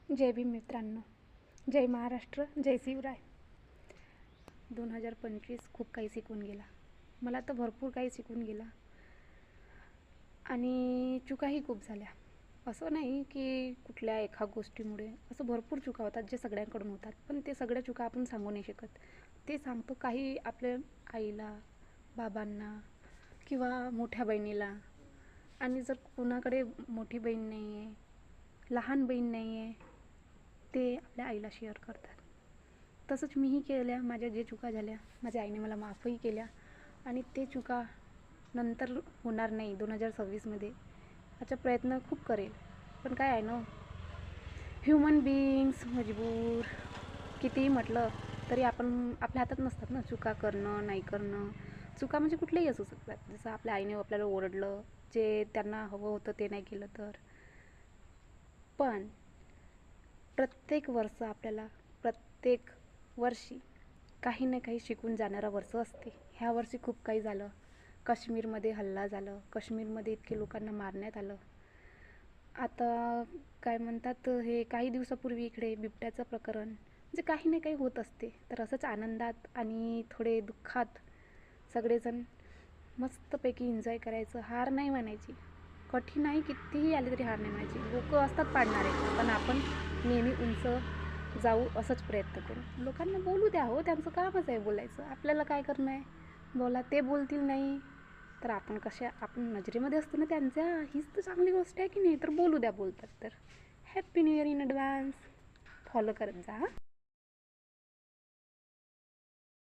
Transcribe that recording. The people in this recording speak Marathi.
जय भीम मित्रांनो, जय महाराष्ट्र, जय शिवराय. 2025 खूप काही शिकून गेला. मला तर भरपूर काही शिकून गेला आणि चुकाही खूप झाल्या. असं नाही की कुठल्या एका गोष्टीमुळे, असं भरपूर चुका होतात जे सगळ्यांकडून होतात, पण ते सगळ्या चुका आपण सांगू नाही शकत. ते सांगतो काही आपल्या आईला, बाबांना किंवा मोठ्या बहिणीला. आणि जर कोणाकडे मोठी बहीण नाही आहे, लहान बहीण नाही आहे, ते आपल्या आईला शेअर करतात. तसंच मीही केल्या. माझ्या जे चुका झाल्या, माझ्या आईने मला माफही केल्या आणि ते चुका नंतर होणार नाही 2026मध्ये याचा प्रयत्न खूप करेल. पण काय आहे ना, ह्युमन बीइंग्स मजबूर. कितीही म्हटलं तरी आपण आपल्या हातात नसतात ना चुका करणं, नाही करणं. चुका म्हणजे कुठल्याही असू शकतात. जसं आपल्या आईने आपल्याला ओरडलं, जे त्यांना हवं होतं ते नाही केलं तर. पण प्रत्येक वर्ष आपल्याला, प्रत्येक वर्षी काही ना काही शिकून जाणारं वर्ष असते. ह्या वर्षी खूप काही झालं. काश्मीरमध्ये हल्ला झालं, काश्मीरमध्ये इतके लोकांना मारण्यात आलं. आता काय म्हणतात, हे काही दिवसापूर्वी इकडे बिबट्याचं प्रकरण. म्हणजे काही ना काही होत असते. तर असंच आनंदात आणि थोडे दुःखात सगळेजण मस्तपैकी एन्जॉय करायचं. हार नाही मानायची. कठीणाई कितीही आली तरी हार नाही मानायची. लोक असतात पाडणारे, पण आपण नेहमी उंच जाऊ असंच प्रयत्न करू. लोकांना बोलू द्या हो, त्यांचं कामच आहे बोलायचं. आपल्याला काय करणं आहे? बोला. ते बोलतील नाही तर आपण आपण नजरेमध्ये असतो ना त्यांच्या. हीच तर चांगली गोष्ट आहे की नाही. तर बोलू द्या, बोलतात तर. Happy new year in advance. Follow करत जा.